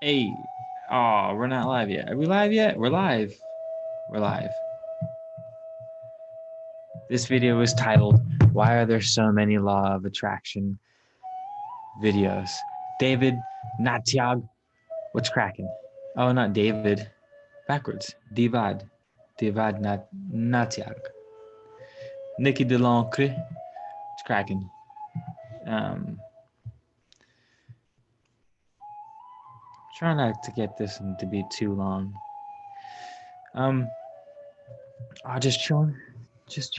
Hey, oh, we're not live yet. Are we live yet? We're live. We're live. This video is titled, Why Are There So Many Law of Attraction Videos? David Natiag, what's cracking? Oh, not David. Backwards. Divad. Divad Natiag. Nikki Delancre, what's cracking? Try not to get this to be too long. Just chilling, just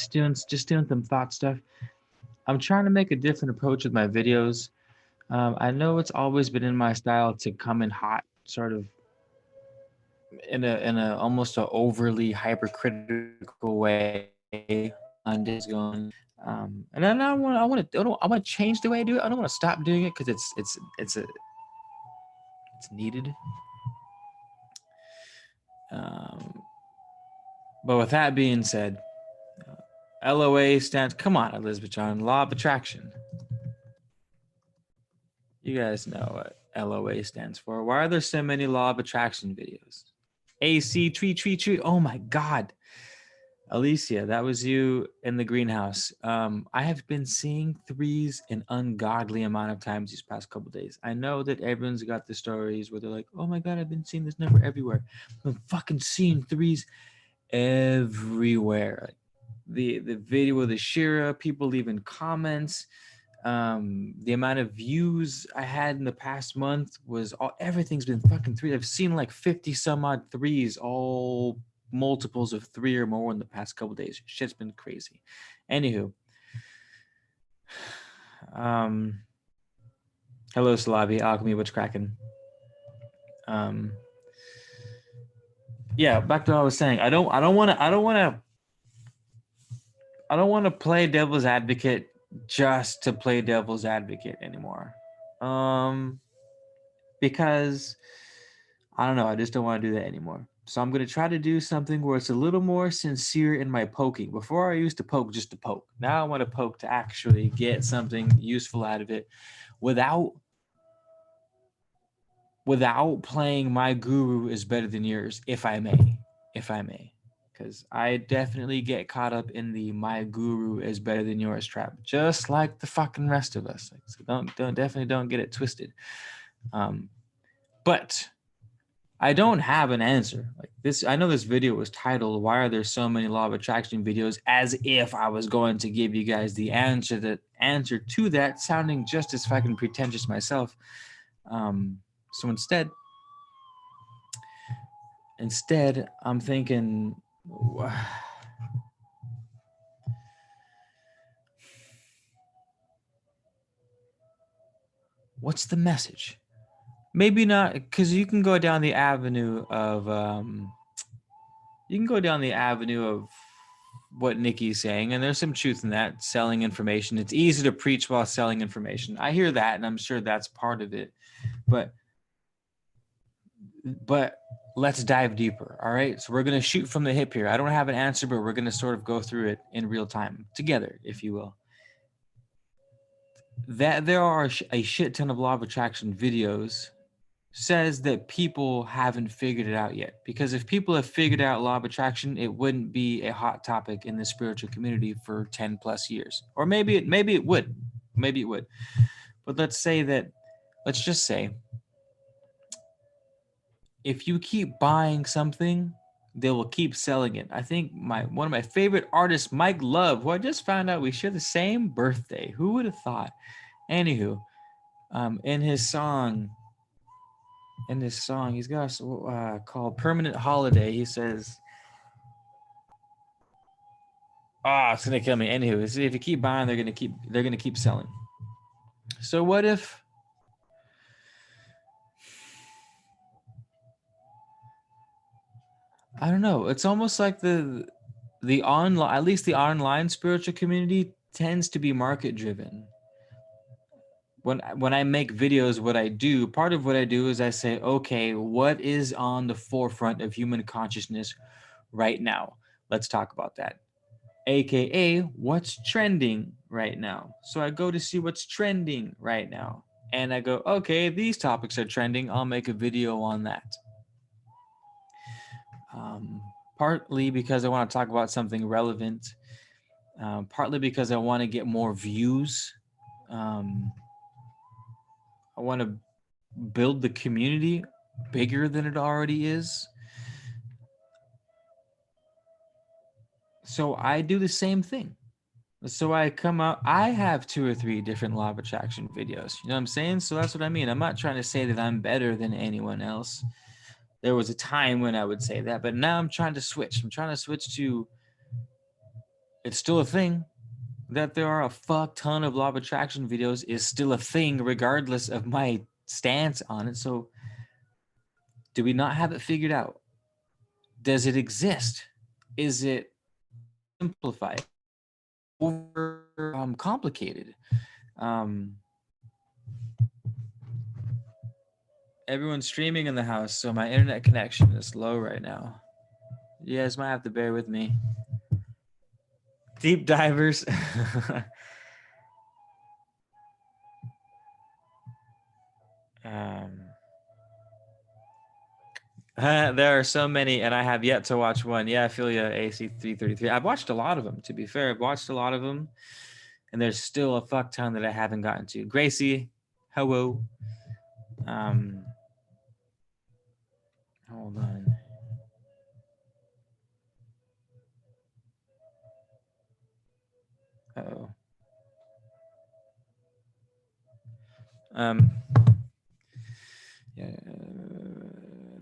doing some thought stuff. I'm trying to make a different approach with my videos. I know it's always been in my style to come in hot, sort of in a almost a overly hypercritical way on days going. And then I want to change the way I do it. I don't want to stop doing it because it's needed. But with that being said, LOA stands. Come on, Elizabeth John. Law of Attraction. You guys know what LOA stands for. Why are there so many Law of Attraction videos? AC tree. Oh my God. Alicia, that was you in the greenhouse. I have been seeing threes an ungodly amount of times these past couple days. I know that everyone's got the stories where they're like, oh my God, I've been seeing this number everywhere. I'm fucking seeing threes everywhere. The video of the Shira, people leaving comments. The amount of views I had in the past month was everything's been fucking three. I've seen like 50 some odd threes, all multiples of three or more in the past couple days. Shit's been crazy. Anywho, hello Salabi, Alchemy, what's cracking? Yeah, back to what I was saying. I don't want to play devil's advocate just to play devil's advocate anymore. Because I don't know, I just don't want to do that anymore. So I'm going to try to do something where it's a little more sincere in my poking. Before I used to poke just to poke. Now I want to poke to actually get something useful out of it without playing my guru is better than yours, if I may. Because I definitely get caught up in the my guru is better than yours trap, just like the fucking rest of us. So don't get it twisted. But I don't have an answer like this. I know this video was titled, Why Are There So Many Law of Attraction Videos? As if I was going to give you guys the answer to that, sounding just as fucking pretentious myself. So instead, I'm thinking, what's the message? Maybe not, because you can go down the avenue of what Nikki's saying, and there's some truth in that. Selling information. It's easy to preach while selling information. I hear that, and I'm sure that's part of it. But let's dive deeper. All right. So we're going to shoot from the hip here. I don't have an answer, but we're going to sort of go through it in real time together, if you will. That there are a shit ton of law of attraction videos says that people haven't figured it out yet. Because if people have figured out law of attraction, it wouldn't be a hot topic in the spiritual community for 10 plus years. Or maybe it would. But let's just say if you keep buying something, they will keep selling it. I think one of my favorite artists, Mike Love, who I just found out we share the same birthday. Who would have thought? Anywho, in his song, he's got called "Permanent Holiday." He says, it's gonna kill me. Anywho, if you keep buying, they're gonna keep selling. So what if? I don't know. It's almost like the online, at least the online spiritual community tends to be market driven. When I make videos, part of what I do is I say, okay, what is on the forefront of human consciousness right now? Let's talk about that. AKA, what's trending right now? So I go to see what's trending right now. and I go, okay, these topics are trending. I'll make a video on that. Partly because I want to talk about something relevant, partly because I want to get more views. I want to build the community bigger than it already is. So I do the same thing. So I come out, I have 2 or 3 different law of attraction videos. You know what I'm saying? So that's what I mean. I'm not trying to say that I'm better than anyone else. There was a time when I would say that, but now I'm trying to switch. I'm trying to switch to, it's still a thing. That there are a fuck ton of law of attraction videos is still a thing, regardless of my stance on it. So do we not have it figured out? Does it exist? Is it simplified? Over complicated? Everyone's streaming in the house, so my internet connection is slow right now. You guys might have to bear with me. Deep divers. There are so many, and I have yet to watch one. Yeah, I feel you, AC333. I've watched a lot of them, to be fair. I've watched a lot of them, and there's still a fuck ton that I haven't gotten to. Gracie, hello. Hold on. Uh-oh. Yeah,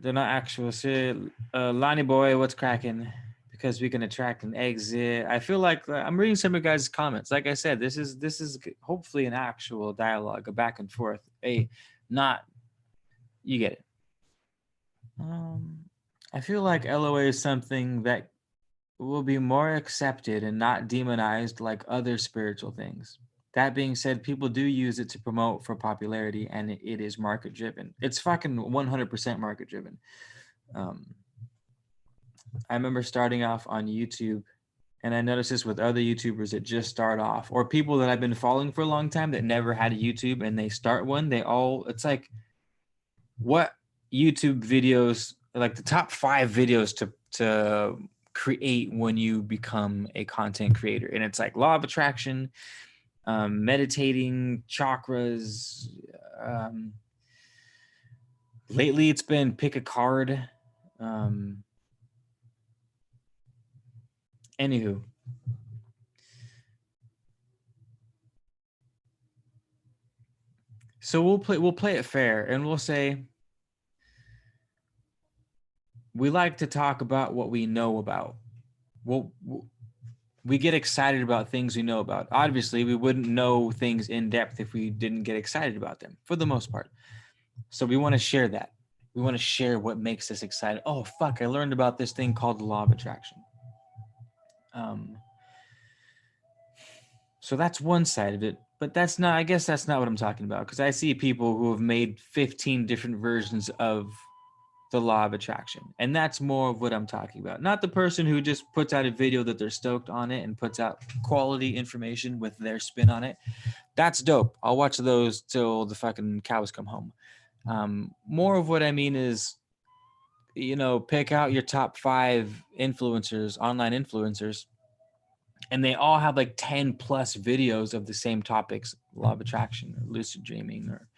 they're not actual shit. Lonnie boy, what's cracking? Because we can attract and exit. I feel like I'm reading some of your guys' comments. Like I said, this is hopefully an actual dialogue, a back and forth. Not, you get it. I feel like LOA is something that will be more accepted and not demonized like other spiritual things. That being said, people do use it to promote for popularity, and it is market driven. It's fucking 100% market driven. I remember starting off on YouTube, and I noticed this with other YouTubers that just start off, or people that I've been following for a long time that never had a YouTube, and they start one. It's like, what YouTube videos, like the top 5 videos to create when you become a content creator, and it's like law of attraction, meditating, chakras. Lately, it's been pick a card. Anywho, so we'll play it fair, and we'll say we like to talk about what we know about. We get excited about things we know about. Obviously, we wouldn't know things in depth if we didn't get excited about them, for the most part. So we want to share that. We want to share what makes us excited. Oh, fuck, I learned about this thing called the law of attraction. So that's one side of it, but I guess that's not what I'm talking about, because I see people who have made 15 different versions of the law of attraction, and that's more of what I'm talking about. Not the person who just puts out a video that they're stoked on it and puts out quality information with their spin on it. That's dope. I'll watch those till the fucking cows come home. More of what I mean is, pick out your top 5 influencers, online influencers, and they all have like 10 plus videos of the same topics: law of attraction or lucid dreaming. Or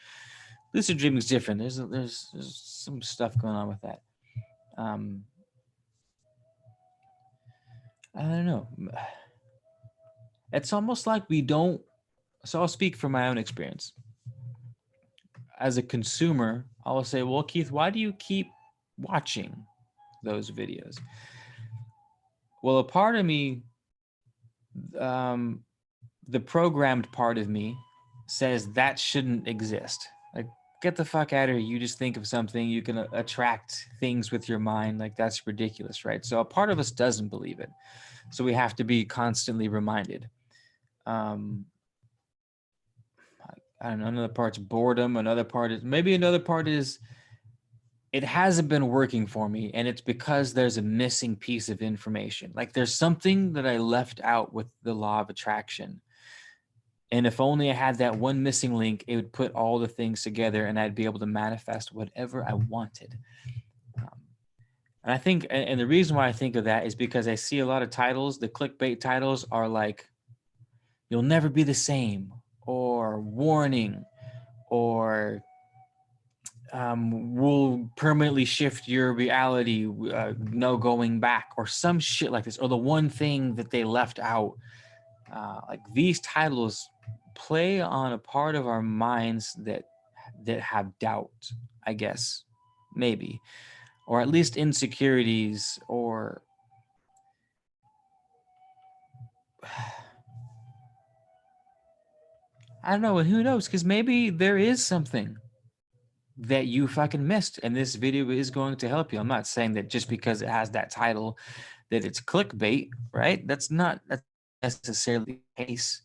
lucid dreaming is different. There's some stuff going on with that. I don't know. It's almost like we don't. So I'll speak from my own experience. As a consumer, I'll say, well, Keith, why do you keep watching those videos? Well, a part of me, the programmed part of me, says that shouldn't exist. Like, get the fuck out of here. You just think of something, you can attract things with your mind. Like, that's ridiculous, right? So a part of us doesn't believe it. So we have to be constantly reminded. I don't know. Another part's boredom. Another part is it hasn't been working for me, and it's because there's a missing piece of information. Like, there's something that I left out with the law of attraction. And if only I had that one missing link, it would put all the things together and I'd be able to manifest whatever I wanted. And I think, and the reason why I think of that is because I see a lot of titles, the clickbait titles are like, you'll never be the same, or warning, or will permanently shift your reality, no going back, or some shit like this, or the one thing that they left out. Like these titles play on a part of our minds that have doubt, I guess, maybe, or at least insecurities, or I don't know, and who knows, because maybe there is something that you fucking missed and this video is going to help you. I'm not saying that just because it has that title that it's clickbait, right? That's not necessarily the case.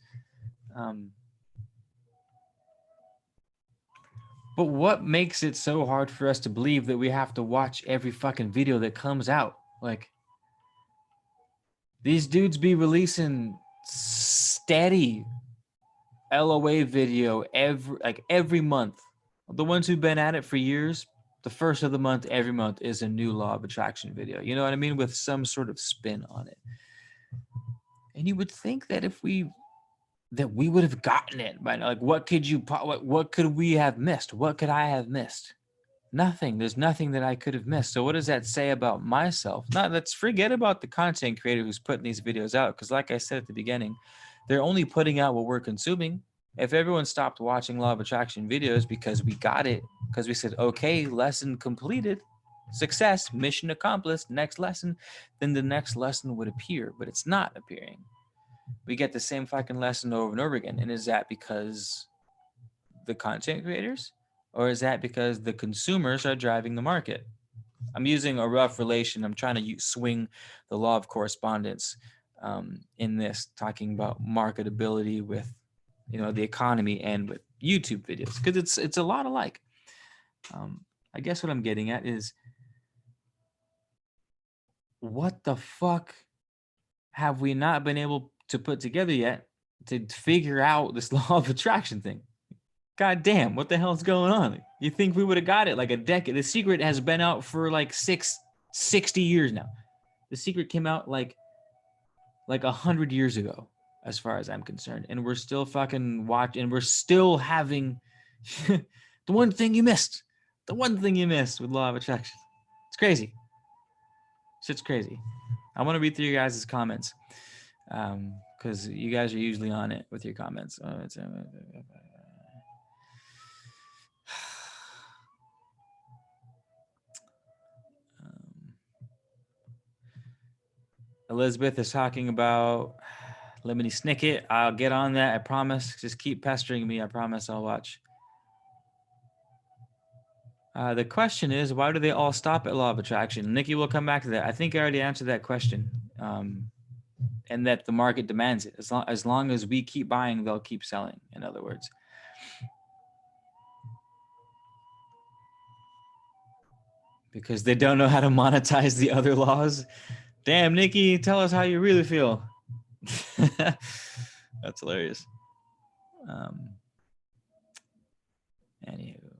But what makes it so hard for us to believe that we have to watch every fucking video that comes out? Like, these dudes be releasing steady LOA video every month. The ones who've been at it for years, the first of the month, every month is a new law of attraction video. You know what I mean? With some sort of spin on it. And you would think that if we would have gotten it by now. Like, what could we have missed? What could I have missed? Nothing. There's nothing that I could have missed. So what does that say about myself? Now, let's forget about the content creator who's putting these videos out. Because like I said at the beginning, they're only putting out what we're consuming. If everyone stopped watching law of attraction videos because we got it, because we said, okay, lesson completed, success, mission accomplished, next lesson, then the next lesson would appear, but it's not appearing. We get the same fucking lesson over and over again. And is that because the content creators, or is that because the consumers are driving the market? I'm using a rough relation. I'm trying to swing the law of correspondence in this, talking about marketability with, the economy and with YouTube videos, because it's a lot alike. I guess what I'm getting at is, what the fuck have we not been able to put together yet to figure out this law of attraction thing? God damn, what the hell's going on? You think we would have got it like a decade? The Secret has been out for like 60 years now. The Secret came out like 100 years ago, as far as I'm concerned. And we're still fucking watching, and we're still having the one thing you missed. The one thing you missed with law of attraction. It's crazy. Shit's crazy. I want to read through you guys' comments, because you guys are usually on it with your comments. Elizabeth is talking about Lemony Snicket. I'll get on that. I promise. Just keep pestering me. I promise I'll watch. The question is, why do they all stop at law of attraction? Nikki will come back to that. I think I already answered that question. And that the market demands it. As long as we keep buying, they'll keep selling, in other words. Because they don't know how to monetize the other laws. Damn, Nikki, tell us how you really feel. That's hilarious. Anywho,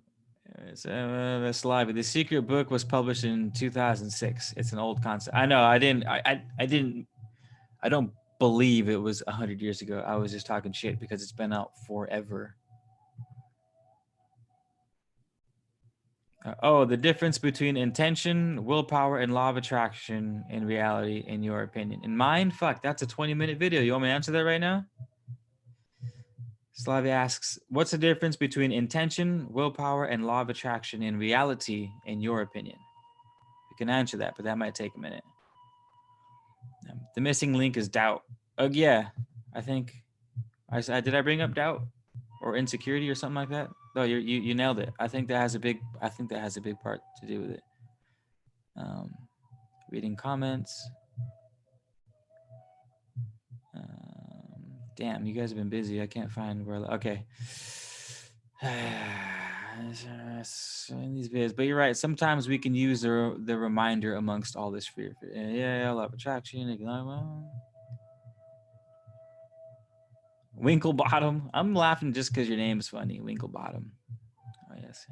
the Secret book was published in 2006. It's an old concept. I know. I don't believe it was 100 years ago. I was just talking shit because it's been out forever. The difference between intention, willpower, and law of attraction in reality, in your opinion. In mine, fuck, that's a 20-minute video. You want me to answer that right now? Slavia asks, what's the difference between intention, willpower, and law of attraction in reality, in your opinion? You can answer that, but that might take a minute. The missing link is doubt. Yeah, I think did I bring up doubt or insecurity or something like that? No, you nailed it. I think that has a big part to do with it. Reading comments. Damn, you guys have been busy. I can't find where. Okay. In these videos, but you're right. Sometimes we can use the reminder amongst all this fear. Yeah, law of attraction. Winklebottom. I'm laughing just because your name's funny, Winklebottom. Oh yes,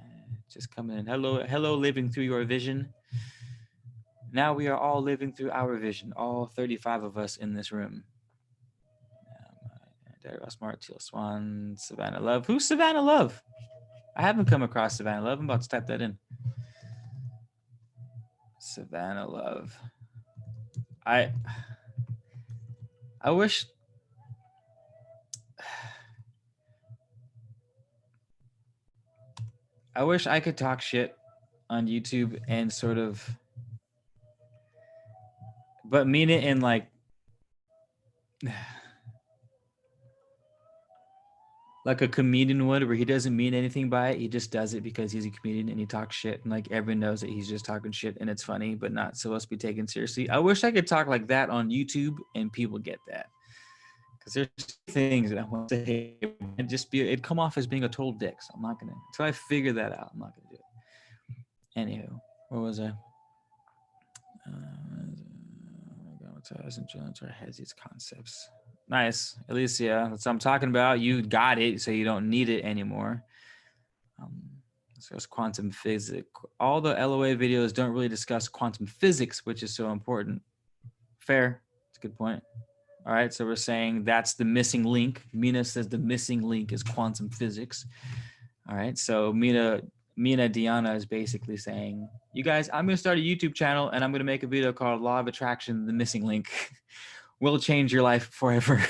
just coming in. Hello, hello, living through your vision. Now we are all living through our vision. All 35 of us in this room. Daryl Smart, Teal Swan, Savannah Love. Who's Savannah Love? I haven't come across Savannah Love. I'm about to type that in. Savannah Love. I wish I could talk shit on YouTube and sort of, but mean it in like a comedian would, where he doesn't mean anything by it. He just does it because he's a comedian and he talks shit, and like everyone knows that he's just talking shit and it's funny, but not supposed to be taken seriously. I wish I could talk like that on YouTube and people get that, because there's things that I want to say and just be, it'd come off as being a total dick. So I'm not gonna, until I figure that out, I'm not gonna do it. Anywho, where was I? Has these concepts. Nice, Alicia. That's what I'm talking about. You got it, so you don't need it anymore. So it's quantum physics. All the LOA videos don't really discuss quantum physics, which is so important. Fair. That's a good point. All right, so we're saying that's the missing link. Mina says the missing link is quantum physics. All right, so Mina Diana is basically saying, you guys, I'm going to start a YouTube channel and I'm going to make a video called Law of Attraction, the missing link will change your life forever.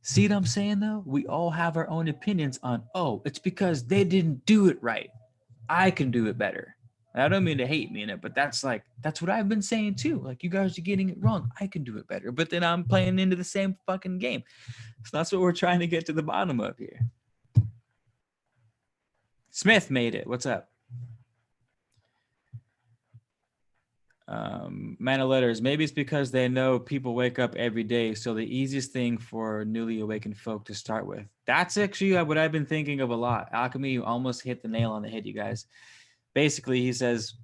See what I'm saying though? We all have our own opinions on, oh, it's because they didn't do it right. I can do it better. And I don't mean to hate Mina, but that's what I've been saying too. Like, you guys are getting it wrong. I can do it better. But then I'm playing into the same fucking game. So that's what we're trying to get to the bottom of here. Smith made it. What's up? Man of letters. Maybe it's because they know people wake up every day, so the easiest thing for newly awakened folk to start with. That's actually what I've been thinking of a lot. Alchemy almost hit the nail on the head, you guys. Basically, he says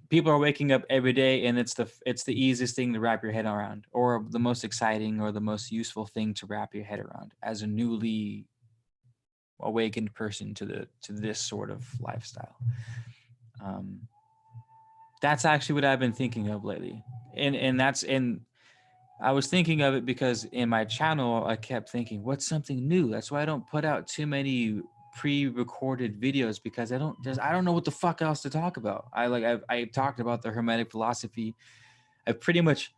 people are waking up every day, and it's the easiest thing to wrap your head around, or the most exciting, or the most useful thing to wrap your head around as a newly awakened person to this sort of lifestyle. That's actually what I've been thinking of lately. And I was thinking of it because in my channel, I kept thinking, what's something new? That's why I don't put out too many pre-recorded videos, because I don't know what the fuck else to talk about. I talked about the Hermetic philosophy. I've pretty much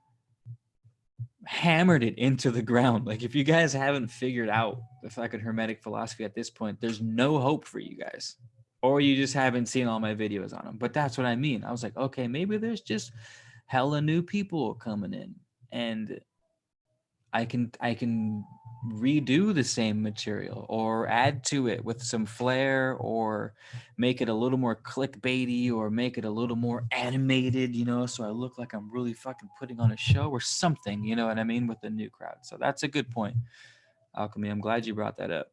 hammered it into the ground. Like, if you guys haven't figured out the fucking Hermetic philosophy at this point, there's no hope for you guys. Or you just haven't seen all my videos on them. But that's what I mean. I was like, okay, maybe there's just hella new people coming in, and I can redo the same material or add to it with some flair, or make it a little more clickbaity, or make it a little more animated, so I look like I'm really fucking putting on a show or something, you know what I mean, with the new crowd. So that's a good point, Alchemy. I'm glad you brought that up.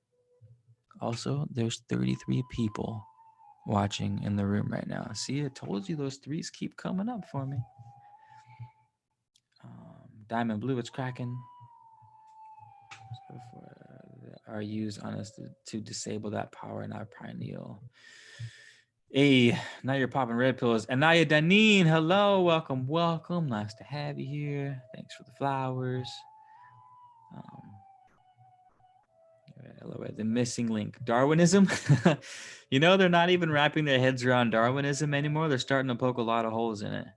Also, there's 33 people watching in the room right now. See, I told you those threes keep coming up for me. Diamond Blue, it's cracking. Are used on us to disable that power in our pineal. Hey, now you're popping red pills. Anaya Danine, hello, welcome. Nice to have you here. Thanks for the flowers. LOA, the missing link, Darwinism. They're not even wrapping their heads around Darwinism anymore. They're starting to poke a lot of holes in it.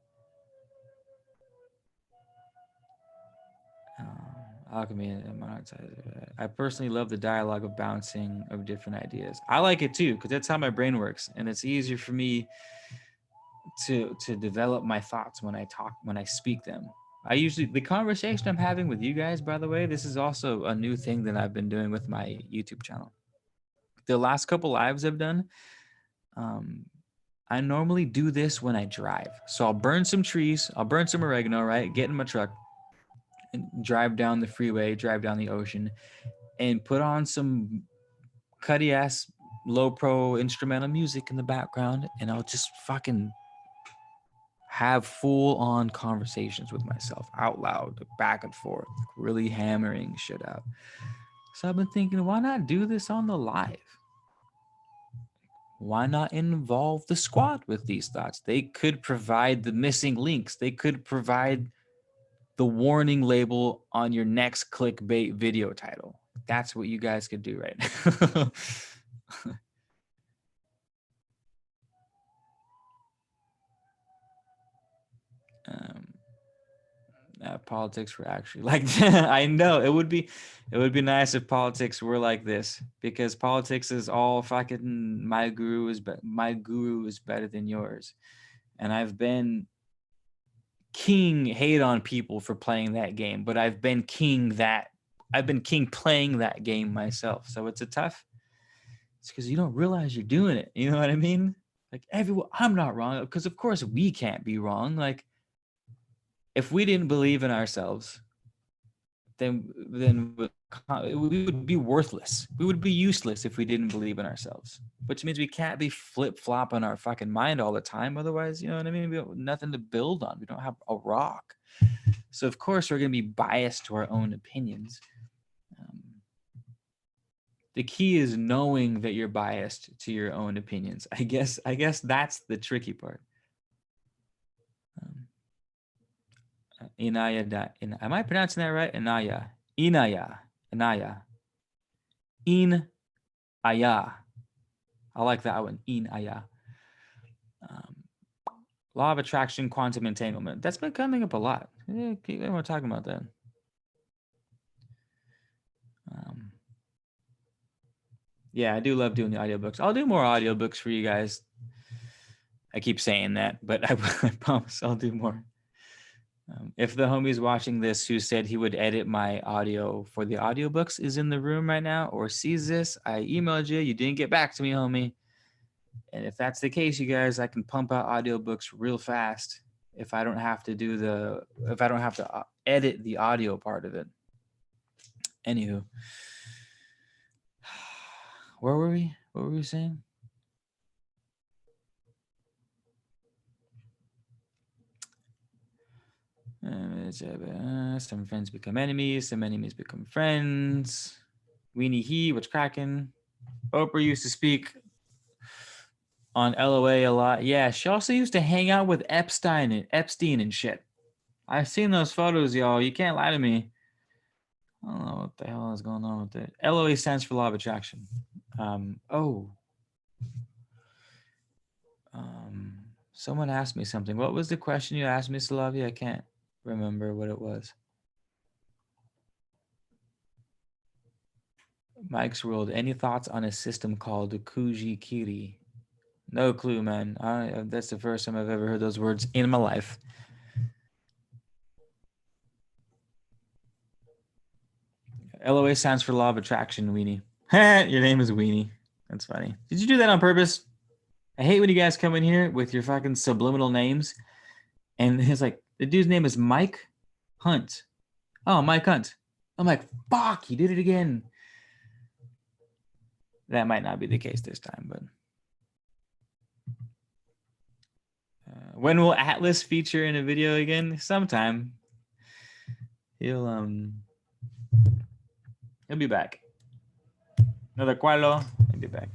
Alchemy and monetizer. I personally love the dialogue of bouncing of different ideas. I like it too, because that's how my brain works, and it's easier for me to develop my thoughts when I speak them. The conversation I'm having with you guys, by the way, this is also a new thing that I've been doing with my YouTube channel. The last couple lives I've done, I normally do this when I drive. So I'll burn some trees, I'll burn some oregano, right? Get in my truck and drive down the freeway, drive down the ocean, and put on some cutty ass low pro instrumental music in the background, and I'll just fucking have full on conversations with myself out loud, like back and forth, like really hammering shit out. So I've been thinking, why not do this on the live? Why not involve the squad with these thoughts? They could provide the missing links. They could provide the warning label on your next clickbait video title. That's what you guys could do right now. um, Politics were actually like I know it would be nice if politics were like this, because politics is all fucking my guru is better than yours, and I've been king hate on people for playing that game, but I've been king playing that game myself. So it's because you don't realize you're doing it. You know what I mean? Like everyone, I'm not wrong, because of course we can't be wrong. Like if we didn't believe in ourselves, then we would be worthless. We would be useless if we didn't believe in ourselves, which means we can't be flip-flopping our fucking mind all the time. Otherwise, you know what I mean? We have nothing to build on. We don't have a rock. So of course we're going to be biased to our own opinions. The key is knowing that you're biased to your own opinions. I guess that's the tricky part. Inaya, am I pronouncing that right? Inaya. I like that one. Inaya. Law of attraction, quantum entanglement. That's been coming up a lot. We're talking about that. Yeah, I do love doing the audiobooks. I'll do more audiobooks for you guys. I keep saying that, but I promise I'll do more. If the homie's watching this who said he would edit my audio for the audiobooks is in the room right now or sees this, I emailed you. You didn't get back to me, homie. And if that's the case, you guys, I can pump out audiobooks real fast if I don't have to edit the audio part of it. Anywho, where were we? What were we saying? Some friends become enemies. Some enemies become friends. Weenie he, what's cracking? Oprah used to speak on LOA a lot. Yeah, she also used to hang out with Epstein and shit. I've seen those photos, y'all. You can't lie to me. I don't know what the hell is going on with it. LOA stands for Law of Attraction. Someone asked me something. What was the question you asked me, Slavi? I can't remember what it was. Mike's World. Any thoughts on a system called Kuji Kiri? No clue, man. That's the first time I've ever heard those words in my life. LOA stands for Law of Attraction, Weenie. Your name is Weenie. That's funny. Did you do that on purpose? I hate when you guys come in here with your fucking subliminal names. And it's like, the dude's name is Mike Hunt. Oh, Mike Hunt. I'm like, fuck, he did it again. That might not be the case this time, but. When will Atlas feature in a video again? Sometime. He'll be back. Another Qualo, he'll be back.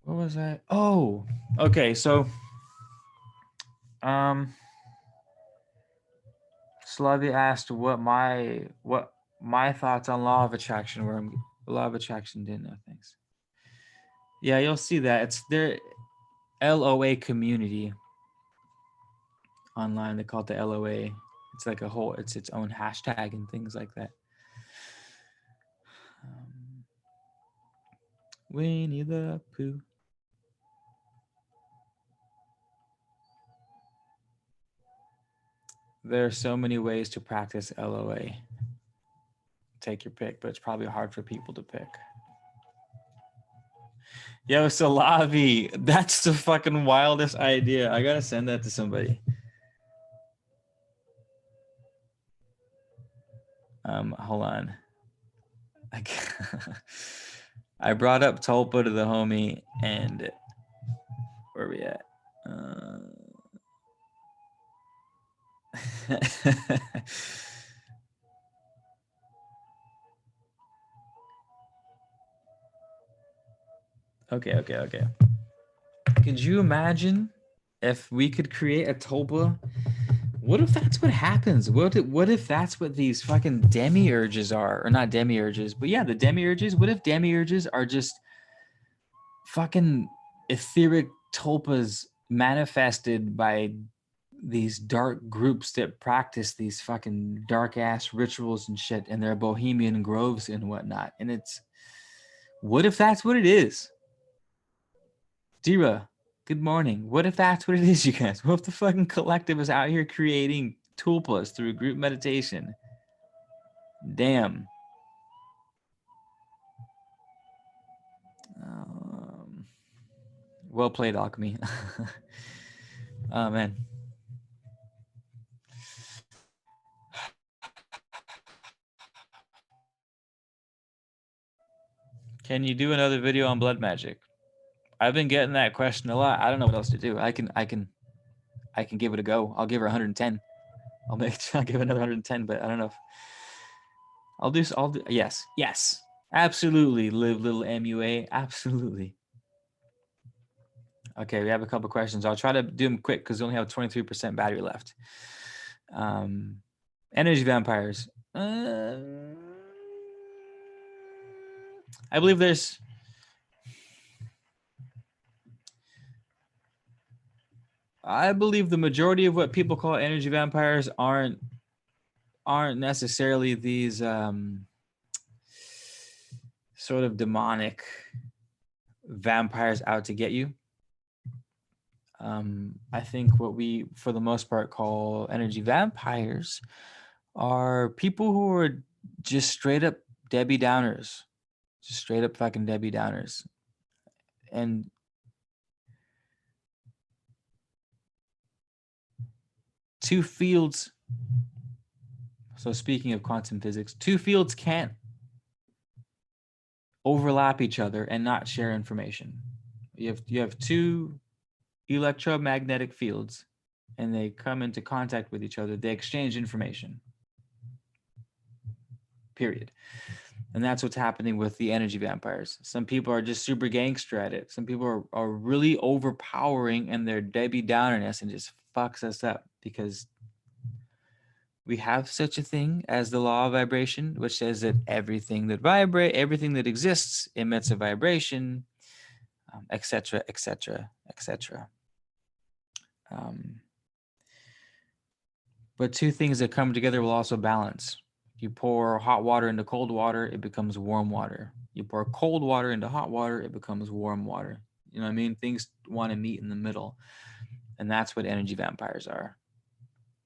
What was that? Oh, okay. So, Slavia asked what my thoughts on Law of Attraction were. Law of Attraction didn't know things. Yeah, you'll see that. It's their LOA community online. They call it the LOA. It's like it's its own hashtag and things like that. Winnie the Pooh. There are so many ways to practice LOA. Take your pick, but it's probably hard for people to pick. Yo, Salavi, that's the fucking wildest idea. I gotta send that to somebody. Hold on. I brought up Tulpa to the homie, and where are we at? Okay. Could you imagine if we could create a Tulpa? What if that's what happens? What if that's what these fucking demiurges are? Or not demiurges, but yeah, the demiurges. What if demiurges are just fucking etheric tulpas manifested by these dark groups that practice these fucking dark ass rituals and shit in their bohemian groves and whatnot? And it's, what if that's what it is? Dira, good morning. What if that's what it is, you guys? What if the fucking collective is out here creating tulpas through group meditation? Damn. Well played, Alchemy. Oh, man. Can you do another video on blood magic? I've been getting that question a lot. I don't know what else to do. I can give it a go. I'll give her 110. I'll give it another 110, but I don't know if I'll do yes. Absolutely. Live little MUA. Absolutely. Okay, we have a couple questions. I'll try to do them quick because we only have 23% battery left. Energy vampires. I believe there's the majority of what people call energy vampires aren't necessarily these sort of demonic vampires out to get you. I think what we, for the most part, call energy vampires are people who are just straight up Debbie Downers, just straight up fucking Debbie Downers. And two fields, so speaking of quantum physics, two fields can't overlap each other and not share information. You have two electromagnetic fields and they come into contact with each other, they exchange information. Period. And that's what's happening with the energy vampires. Some people are just super gangster at it. Some people are really overpowering in their Debbie Downerness and just fucks us up because we have such a thing as the law of vibration, which says that everything that exists emits a vibration, etc., etc., etc. But two things that come together will also balance. You pour hot water into cold water, it becomes warm water. You pour cold water into hot water, it becomes warm water. You know what I mean? Things want to meet in the middle. And that's what energy vampires are.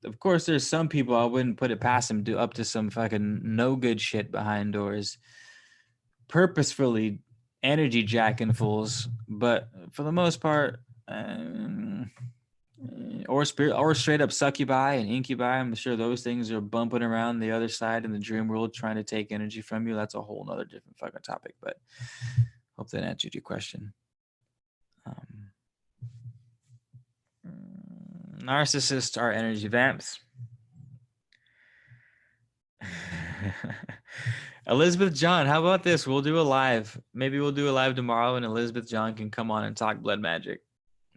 Of course, there's some people I wouldn't put it past them to up to some fucking no good shit behind doors, purposefully energy jacking fools. But for the most part, or spirit, or straight up succubi and incubi. I'm sure those things are bumping around the other side in the dream world, trying to take energy from you. That's a whole nother different fucking topic. But hope that answered your question. Narcissists are energy vamps. Elizabeth John, how about this? We'll do a live. Maybe we'll do a live tomorrow, and Elizabeth John can come on and talk blood magic.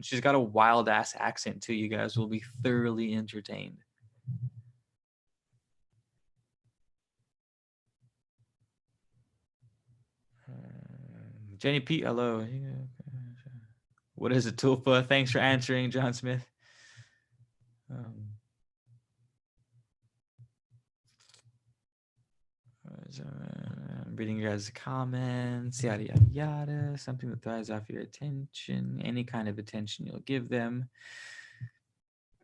She's got a wild ass accent too. You guys will be thoroughly entertained. Jenny Pete, hello. What is a tulpa? Thanks for answering, John Smith. I'm reading your guys' comments, yada, yada, yada. Something that thrives off your attention, any kind of attention you'll give them.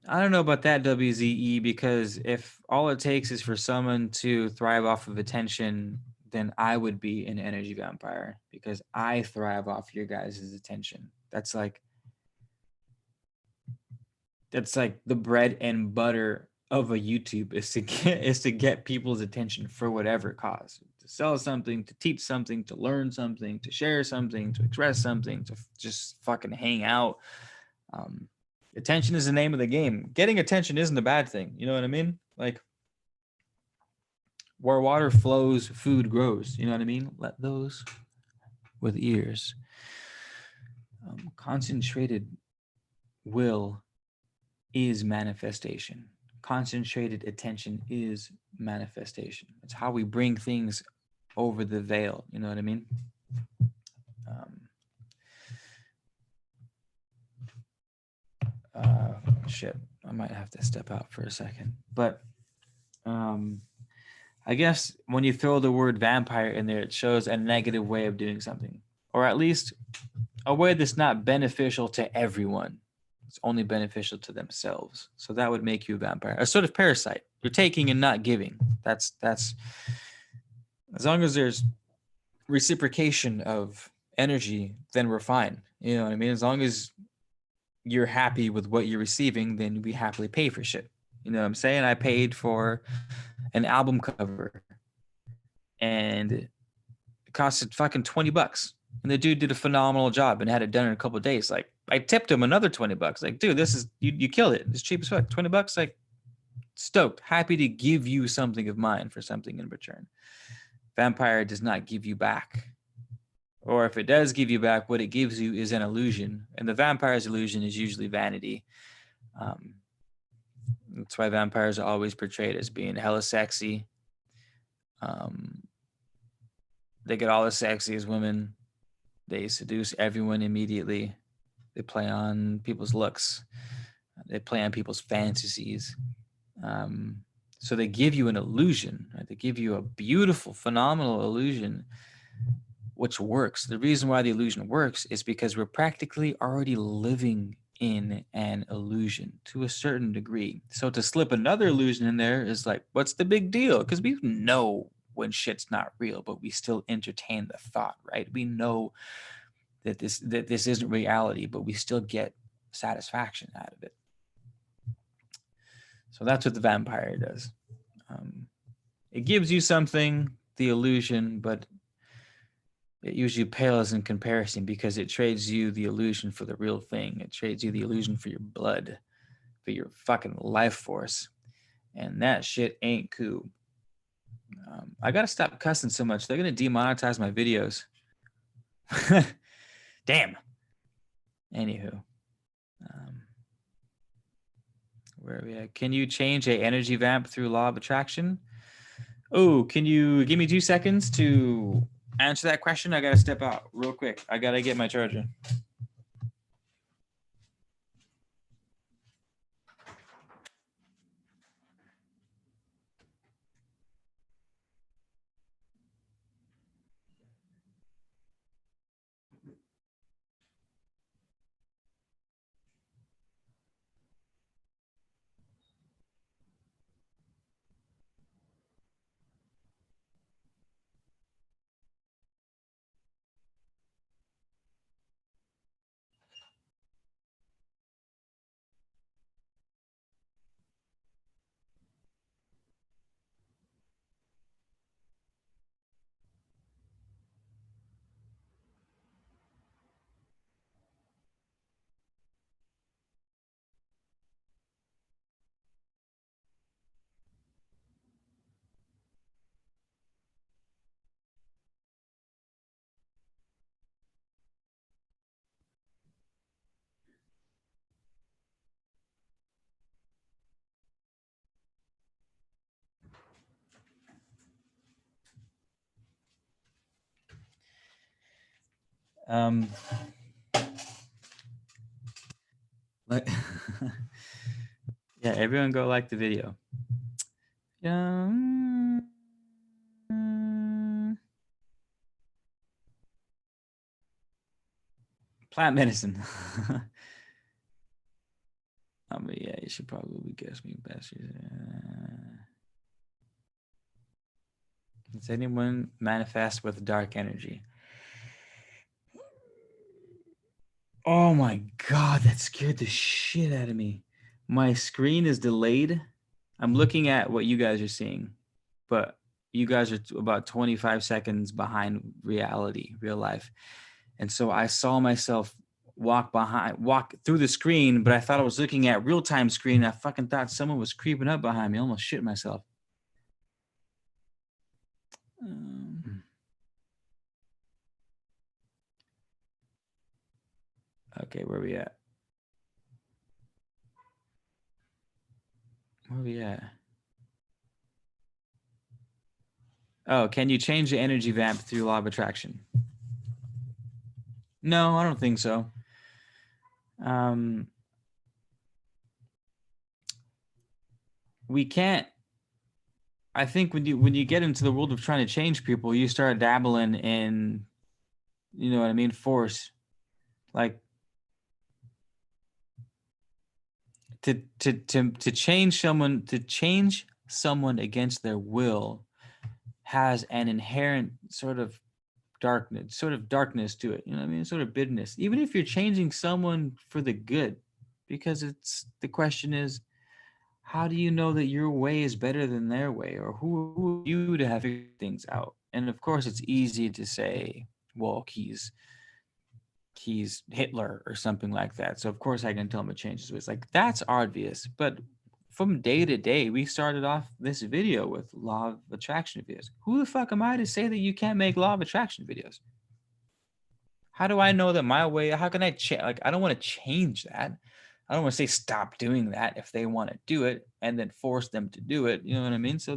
I don't know about that, WZE, because if all it takes is for someone to thrive off of attention, then I would be an energy vampire because I thrive off your guys' attention. That's like the bread and butter of a YouTube is to get people's attention for whatever cause. to sell something, to teach something, to learn something, to share something, to express something, to just fucking hang out. Um, Attention is the name of the game. Getting attention isn't a bad thing. You know what I mean? Like, where water flows, food grows. You know what I mean? Let those with ears. Concentrated will is manifestation. Concentrated attention is manifestation. It's how we bring things over the veil. You know what I mean? Shit, I might have to step out for a second. But I guess when you throw the word vampire in there, it shows a negative way of doing something, or at least a way that's not beneficial to everyone. It's only beneficial to themselves. So that would make you a vampire, a sort of parasite. You're taking and not giving. That's as long as there's reciprocation of energy, then we're fine. You know what I mean? As long as you're happy with what you're receiving, then we happily pay for shit. You know what I'm saying? I paid for an album cover and it costed fucking $20. And the dude did a phenomenal job and had it done in a couple of days. Like, I tipped him another $20. Like, dude, this is you killed it. It's cheap as fuck. $20. Like, stoked, happy to give you something of mine for something in return. Vampire does not give you back. Or if it does give you back, what it gives you is an illusion. And the vampire's illusion is usually vanity. That's why vampires are always portrayed as being hella sexy. They get all the sexiest women. They seduce everyone immediately. They play on people's looks. They play on people's fantasies. So they give you an illusion. Right? They give you a beautiful, phenomenal illusion, which works. The reason why the illusion works is because we're practically already living in an illusion to a certain degree. So to slip another illusion in there is like, what's the big deal? Because we know when shit's not real, but we still entertain the thought, right? We know that this isn't reality, but we still get satisfaction out of it. So that's what the vampire does. It gives you something, the illusion, but it usually pales in comparison because it trades you the illusion for the real thing. It trades you the illusion for your blood, for your fucking life force. And that shit ain't cool. I got to stop cussing so much. They're going to demonetize my videos. Damn. Anywho. Where are we at? Can you change a energy vamp through law of attraction? Oh, can you give me 2 seconds to answer that question? I got to step out real quick. I got to get my charger. Like, yeah, everyone go like the video. Plant medicine. Yeah, you should probably guess me best. Does anyone manifest with dark energy? Oh my God, that scared the shit out of me. My screen is delayed. I'm looking at what you guys are seeing, but you guys are about 25 seconds behind reality, real life. And so I saw myself walk through the screen, but I thought I was looking at real time screen. I fucking thought someone was creeping up behind me. I almost shit myself. Okay, where we at? Where we at? Oh, can you change the energy vamp through law of attraction? No, I don't think so. We can't. I think when you get into the world of trying to change people, you start dabbling in, you know what I mean, force. Like to change someone against their will has an inherent sort of darkness to it. You know what I mean? Sort of bitterness. Even if you're changing someone for the good, because it's the question is, how do you know that your way is better than their way, or who are you to have figured things out? And of course, it's easy to say, well, he's Hitler or something like that. So of course I can tell him to change his ways. Like that's obvious. But from day to day, we started off this video with law of attraction videos. Who the fuck am I to say that you can't make law of attraction videos? How do I know that my way? How can I change? Like I don't want to change that. I don't want to say stop doing that if they want to do it and then force them to do it. You know what I mean? So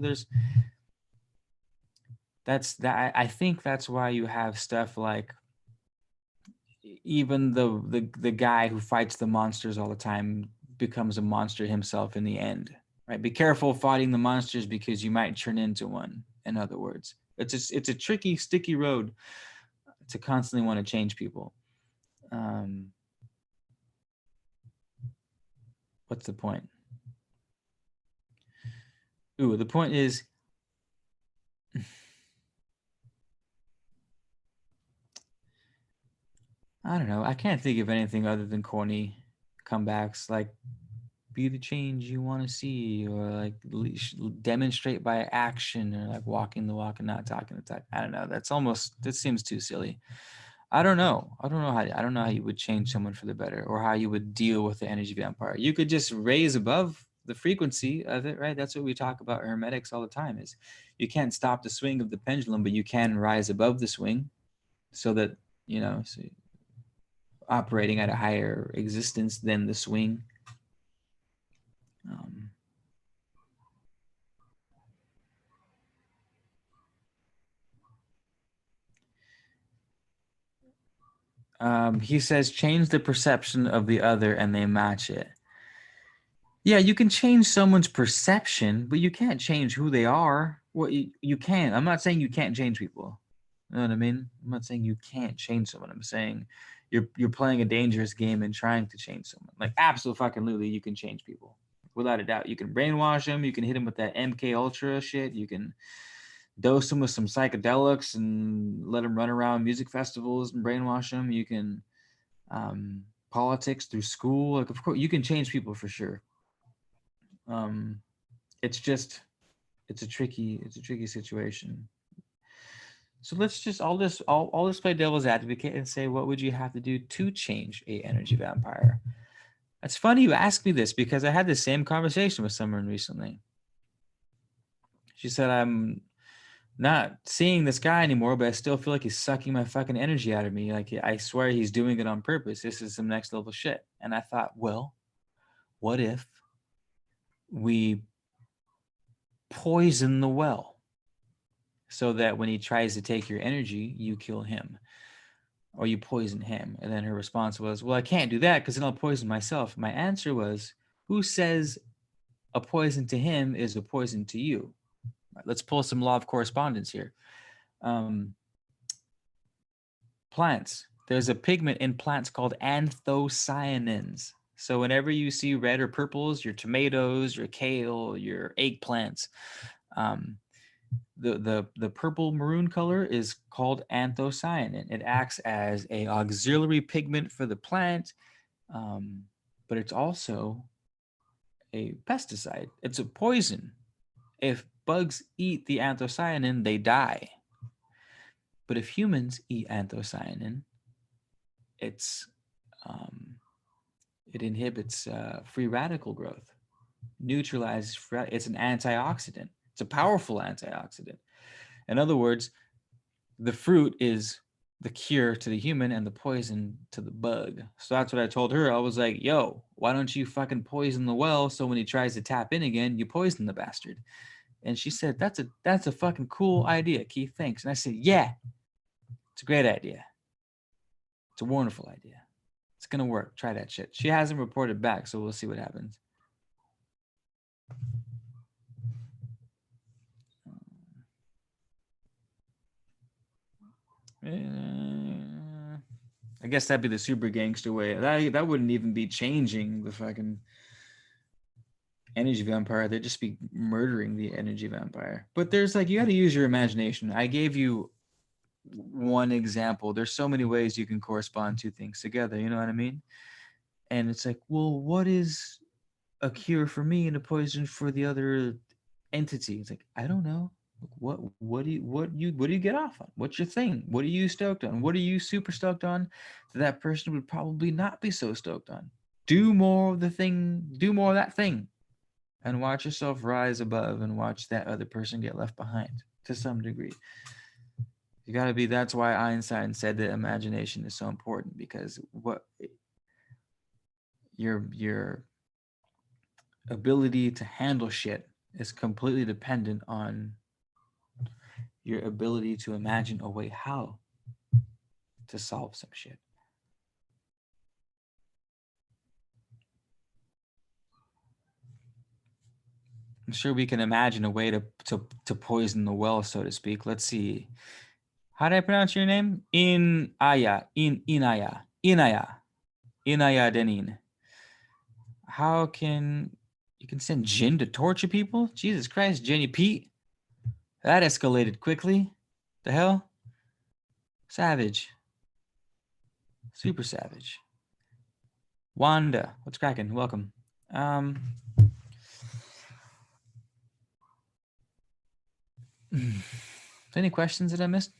that's that. I think that's why you have stuff like even the guy who fights the monsters all the time becomes a monster himself in the end, right? Be careful fighting the monsters because you might turn into one. In other words, it's a tricky, sticky road to constantly want to change people. What's the point? Ooh, the point is, I don't know. I can't think of anything other than corny comebacks like be the change you want to see, or like demonstrate by action, or like walking the walk and not talking the talk. I don't know. That seems too silly. I don't know. I don't know how you would change someone for the better, or how you would deal with the energy vampire. You could just raise above the frequency of it, right? That's what we talk about hermetics all the time is you can't stop the swing of the pendulum, but you can rise above the swing so that, so operating at a higher existence than the swing. He says change the perception of the other and they match it. Yeah, you can change someone's perception, but you can't change who they are. Well, you can. I'm not saying you can't change people. You know what I mean? I'm not saying you can't change someone. I'm saying you're playing a dangerous game and trying to change someone. Like absolutely, you can change people without a doubt. You can brainwash them. You can hit them with that MK Ultra shit. You can dose them with some psychedelics and let them run around music festivals and brainwash them. You can politics through school. Like of course you can change people for sure. It's just it's a tricky situation. So let's just I'll just play devil's advocate and say, what would you have to do to change a energy vampire? It's funny you ask me this because I had the same conversation with someone recently. She said, I'm not seeing this guy anymore, but I still feel like he's sucking my fucking energy out of me. Like I swear he's doing it on purpose. This is some next level shit. And I thought, well, what if we poison the well so that when he tries to take your energy, you kill him or you poison him? And then her response was, well, I can't do that because then I'll poison myself. My answer was, who says a poison to him is a poison to you? Let's pull some law of correspondence here. Plants. There's a pigment in plants called anthocyanins. So whenever you see red or purples, your tomatoes, your kale, your eggplants, the purple maroon color is called anthocyanin. It acts as a auxiliary pigment for the plant, but it's also a pesticide. It's a poison. If bugs eat the anthocyanin, they die. But if humans eat anthocyanin, it's it inhibits free radical growth, neutralizes it's an antioxidant. It's a powerful antioxidant. In other words, the fruit is the cure to the human and the poison to the bug. So that's what I told her. I was like, yo, why don't you fucking poison the well so when he tries to tap in again, you poison the bastard? And she said, that's a fucking cool idea, Keith. Thanks. And I said, yeah, it's a great idea. It's a wonderful idea. It's gonna work. Try that shit. She hasn't reported back, so we'll see what happens. I guess that'd be the super gangster way. That wouldn't even be changing the fucking energy vampire. They'd just be murdering the energy vampire. But there's like, you got to use your imagination. I gave you one example. There's so many ways you can correspond two things together. You know what I mean? And it's like, well, what is a cure for me and a poison for the other entity? It's like, I don't know. What do you get off on? What's your thing? What are you stoked on? What are you super stoked on that person would probably not be so stoked on? Do more of the thing, do more of that thing, and watch yourself rise above and watch that other person get left behind to some degree. You got to be, that's why Einstein said that imagination is so important, because what your ability to handle shit is completely dependent on your ability to imagine a way how to solve some shit. I'm sure we can imagine a way to poison the well, so to speak. Let's see. How do I pronounce your name? Inaya Denin. How can you can send Jin to torture people? Jesus Christ, Jenny Pete. That escalated quickly. The hell? Savage. Super savage. Wanda, what's cracking? Welcome. Any questions that I missed?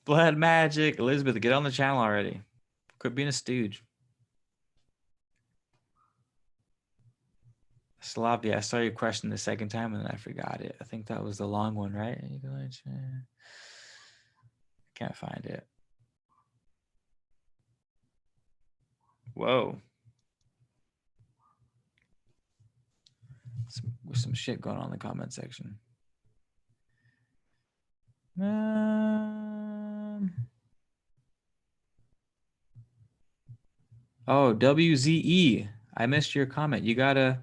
Blood magic. Elizabeth, get on the channel already. Quit being a stooge. Slavia, I saw your question the second time and then I forgot it. I think that was the long one, right? I can't find it. Whoa. Some shit going on in the comment section. Oh, WZE. I missed your comment. You gotta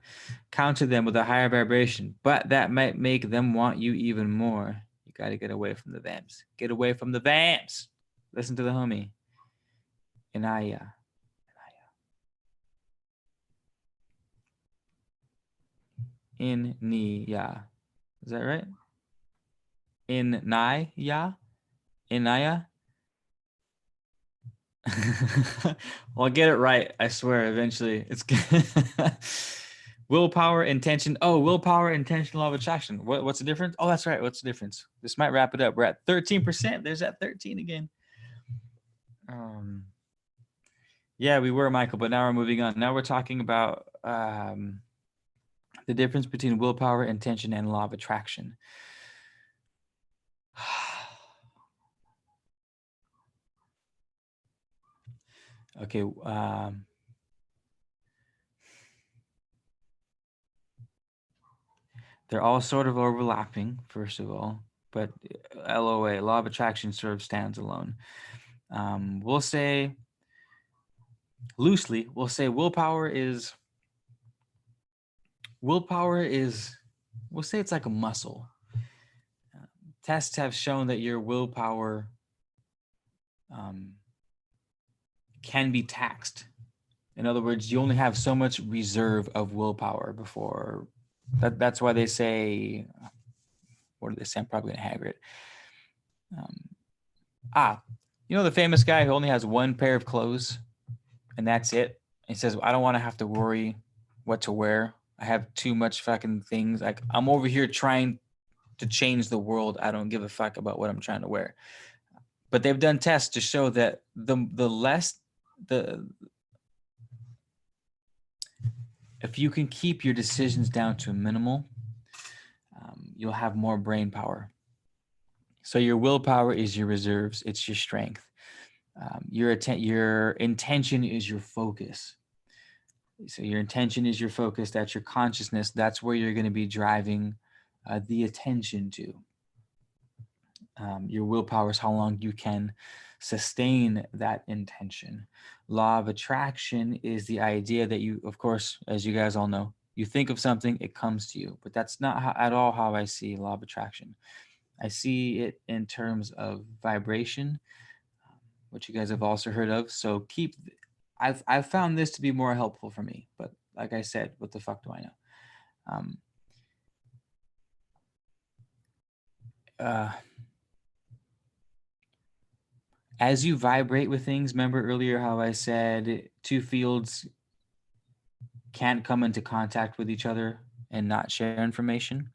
counter them with a higher vibration, but that might make them want you even more. You gotta get away from the vamps. Get away from the vamps. Listen to the homie. Inaya. Inaya. Is that right? Inaya? Inaya? Well, I'll get it right. I swear, eventually. It's willpower, intention. Oh, willpower, intention, law of attraction. What's the difference? Oh, that's right. What's the difference? This might wrap it up. We're at 13%. There's that 13 again. Yeah, we were, Michael, but now we're moving on. Now we're talking about the difference between willpower, intention, and law of attraction. Okay. They're all sort of overlapping, first of all, but LOA, law of attraction, sort of stands alone. We'll say, loosely, we'll say willpower is, we'll say it's like a muscle. Tests have shown that your willpower can be taxed. In other words, you only have so much reserve of willpower before. That's why they say, what do they say? I'm probably going to hagger it. You know the famous guy who only has one pair of clothes and that's it? He says, I don't want to have to worry what to wear. I have too much fucking things. Like I'm over here trying to change the world. I don't give a fuck about what I'm trying to wear. But they've done tests to show that the less the if you can keep your decisions down to a minimal, you'll have more brain power. So your willpower is your reserves. It's your strength. Your intention is your focus. So your intention is your focus. That's your consciousness. That's where you're going to be driving the attention to. Your willpower is how long you can sustain that intention. Law of attraction is the idea that you, of course, as you guys all know, you think of something, it comes to you. But that's not at all how I see law of attraction. I see it in terms of vibration, which you guys have also heard of. So I've found this to be more helpful for me. But like I said, what the fuck do I know? As you vibrate with things, remember earlier how I said two fields can't come into contact with each other and not share information?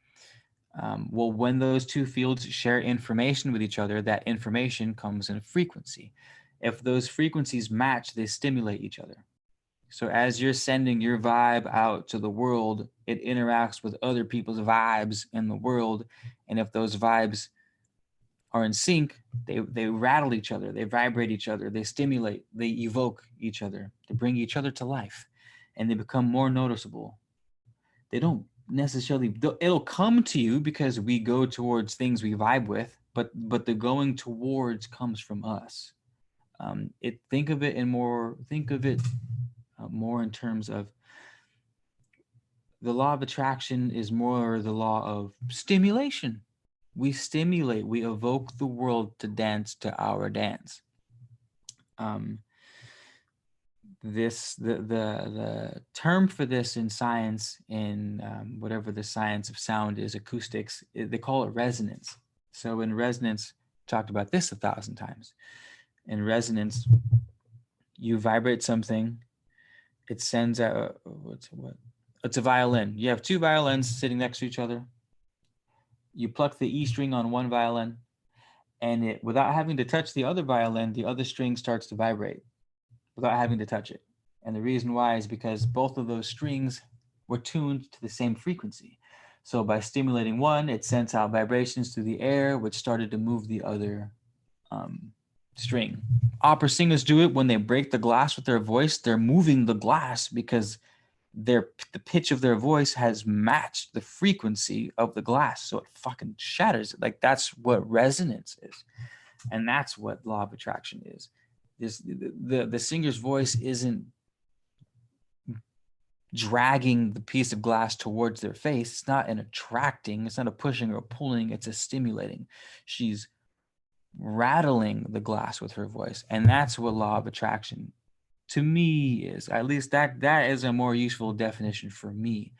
Well, when those two fields share information with each other, that information comes in a frequency. If those frequencies match, they stimulate each other. So as you're sending your vibe out to the world, it interacts with other people's vibes in the world. And if those vibes are in sync, they rattle each other, they vibrate each other, they stimulate, they evoke each other, they bring each other to life, and they become more noticeable. They don't necessarily, it'll come to you because we go towards things we vibe with, but the going towards comes from us. Think of it more in terms of the law of attraction is more the law of stimulation. We stimulate, we evoke the world to dance to our dance. The term for this in science, in whatever the science of sound is, acoustics, they call it resonance. So in resonance, talked about this 1,000 times. In resonance, you vibrate something, it sends out it's a violin. You have two violins sitting next to each other. You pluck the E string on one violin, and it, without having to touch the other violin, the other string starts to vibrate without having to touch it. And the reason why is because both of those strings were tuned to the same frequency. So by stimulating one, it sends out vibrations through the air, which started to move the other string. Opera singers do it when they break the glass with their voice. They're moving the glass because the pitch of their voice has matched the frequency of the glass, so it fucking shatters it. Like, that's what resonance is, and that's what law of attraction is. The singer's voice isn't dragging the piece of glass towards their face. It's not an attracting, it's not a pushing or a pulling, it's a stimulating. She's rattling the glass with her voice, and that's what law of attraction to me is. At least that is a more useful definition for me,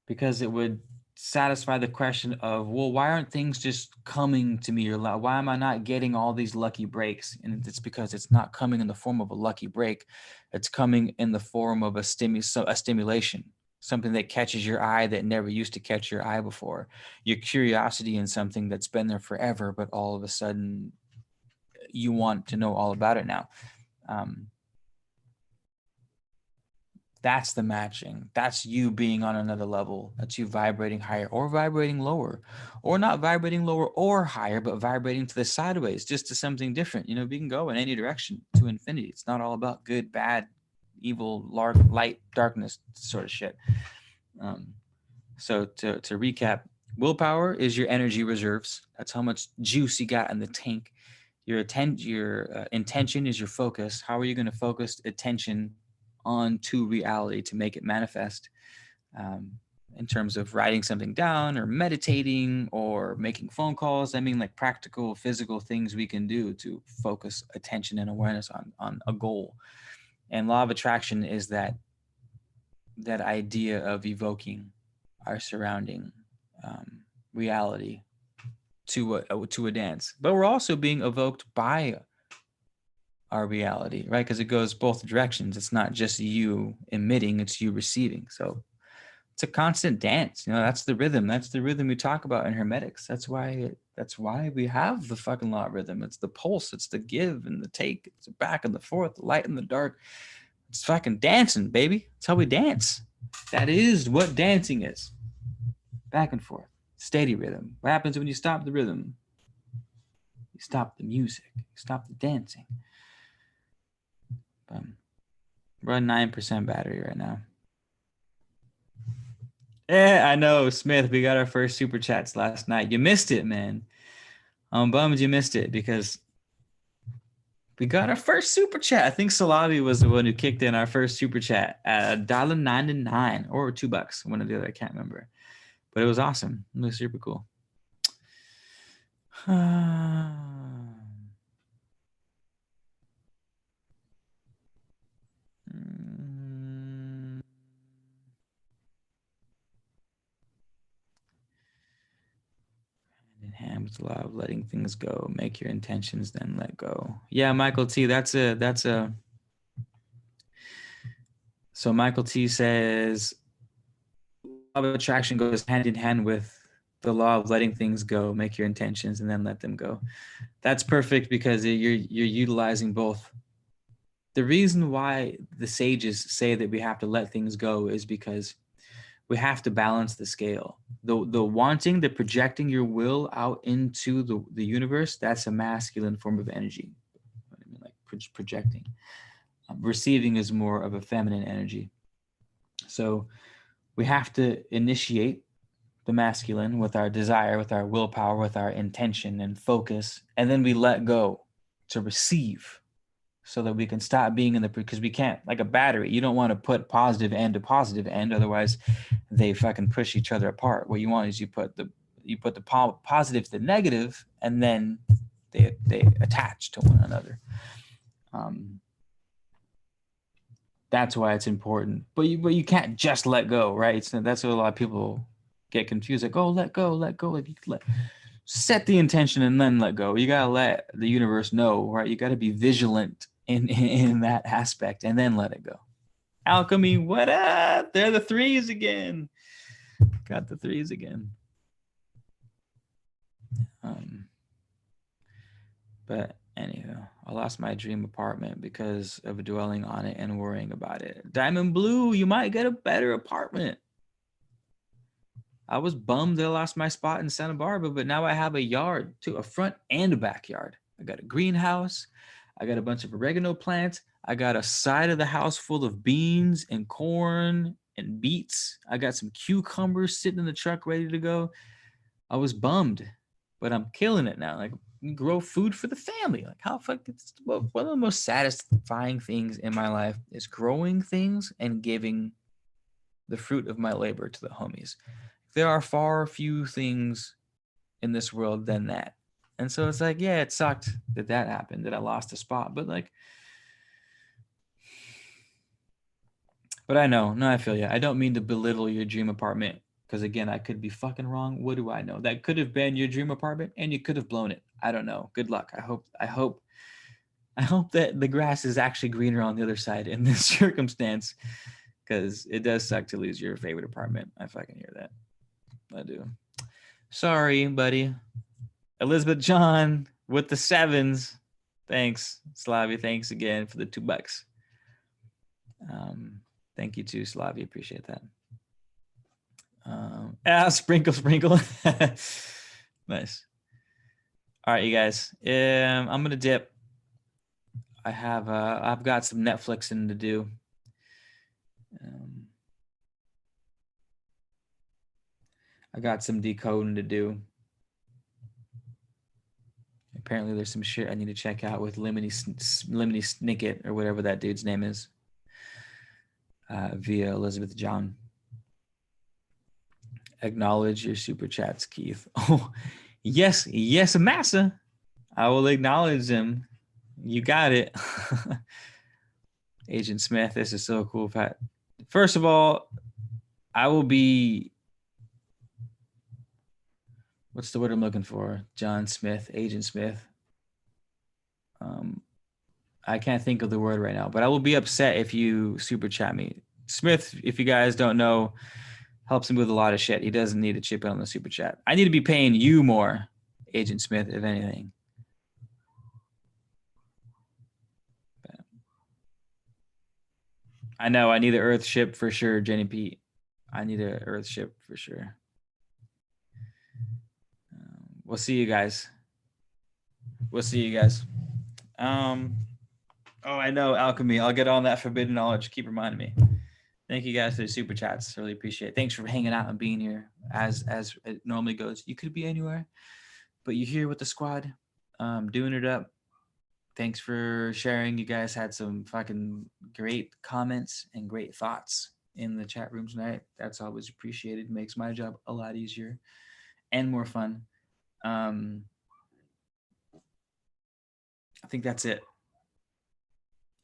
because it would satisfy the question of, well, why aren't things just coming to me, or why am I not getting all these lucky breaks? And it's because it's not coming in the form of a lucky break. It's coming in the form of a stimulation, something that catches your eye that never used to catch your eye before. Your curiosity in something that's been there forever, but all of a sudden you want to know all about it now. That's the matching. That's you being on another level. That's you vibrating higher or vibrating lower, or not vibrating lower or higher, but vibrating to the sideways, just to something different. You know, we can go in any direction to infinity. It's not all about good, bad, evil, light, darkness sort of shit. So to recap, willpower is your energy reserves. That's how much juice you got in the tank. Your intention is your focus. How are you going to focus attention onto reality to make it manifest, in terms of writing something down or meditating or making phone calls? I mean, like practical physical things we can do to focus attention and awareness on a goal. And law of attraction is that idea of evoking our surrounding reality to a dance. But we're also being evoked by our reality, right? Because it goes both directions. It's not just you emitting, it's you receiving. So it's a constant dance. You know, that's the rhythm. That's the rhythm we talk about in hermetics. That's why we have the fucking law of rhythm. It's the pulse, it's the give and the take, it's the back and the forth, the light and the dark. It's fucking dancing, baby. That's how we dance. That is what dancing is. Back and forth. Steady rhythm. What happens when you stop the rhythm? You stop the music. You stop the dancing. We're on 9% battery right now. I know, Smith. We got our first super chats last night. You missed it, man. I'm bummed you missed it because we got our first super chat. I think Salavi was the one who kicked in our first super chat at $1.99 or $2. One or the other, I can't remember. But it was awesome. It was super cool. In hand with the law of letting things go. Make your intentions, then let go. Yeah, Michael T. So Michael T says law of attraction goes hand in hand with the law of letting things go. Make your intentions and then let them go. That's perfect because you're utilizing both. The reason why the sages say that we have to let things go is because we have to balance the scale. The wanting, the projecting your will out into the universe, that's a masculine form of energy. I mean, like projecting. Receiving is more of a feminine energy. So we have to initiate the masculine with our desire, with our willpower, with our intention and focus, and then we let go to receive so that we can stop being in the, because we can't, like a battery, you don't want to put positive end to positive end, otherwise they fucking push each other apart. What you want is you put the positive to the negative, and then they attach to one another. That's why it's important. But you can't just let go, right? So that's what a lot of people get confused. Like, oh, let go. Like, set the intention and then let go. You gotta let the universe know, right? You gotta be vigilant in that aspect and then let it go. Alchemy, what up? They're the threes again. Got the threes again. But anyhow, I lost my dream apartment because of dwelling on it and worrying about it. Diamond Blue, you might get a better apartment. I was bummed that I lost my spot in Santa Barbara, but now I have a yard too, a front and a backyard. I got a greenhouse. I got a bunch of oregano plants. I got a side of the house full of beans and corn and beets. I got some cucumbers sitting in the truck ready to go. I was bummed, but I'm killing it now. Like, grow food for the family. Like, how fuck, it's one of the most satisfying things in my life is growing things and giving the fruit of my labor to the homies. There are far few things in this world than that. And so it's like, yeah, it sucked that happened, that I lost a spot, but like, but I know, no, I feel you. I don't mean to belittle your dream apartment, because again, I could be fucking wrong. What do I know? That could have been your dream apartment and you could have blown it. I don't know. Good luck. I hope that the grass is actually greener on the other side in this circumstance, because it does suck to lose your favorite apartment. I fucking hear that. I do. Sorry, buddy. Elizabeth John with the sevens. Thanks, Slavia. Thanks again for the $2. Thank you too, Slavia. Appreciate that. Sprinkle. Nice. All right, you guys. I'm gonna dip. I've got some Netflixing to do. I got some decoding to do. Apparently, there's some shit I need to check out with Lemony Snicket or whatever that dude's name is. Via Elizabeth John. Acknowledge your super chats, Keith. Oh, yes, Massa. I will acknowledge them. You got it. Agent Smith, this is so cool, Pat. First of all, I will be, what's the word I'm looking for? John Smith, Agent Smith. I can't think of the word right now, but I will be upset if you super chat me. Smith, if you guys don't know, helps him with a lot of shit. He doesn't need to chip in on the super chat. I need to be paying you more, Agent Smith, if anything. But I know I need an Earth ship for sure, Jenny Pete. I need an Earth ship for sure. We'll see you guys. We'll see you guys. Oh, I know, Alchemy. I'll get on that forbidden knowledge. Keep reminding me. Thank you guys for the super chats. Really appreciate it. Thanks for hanging out and being here as it normally goes. You could be anywhere, but you're here with the squad, doing it up. Thanks for sharing. You guys had some fucking great comments and great thoughts in the chat room tonight. That's always appreciated. Makes my job a lot easier and more fun. I think that's it.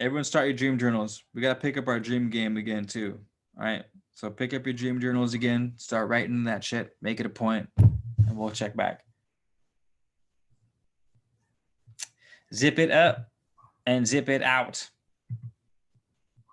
Everyone start your dream journals. We got to pick up our dream game again too. All right. So pick up your dream journals again. Start writing that shit. Make it a point, and we'll check back. Zip it up and zip it out.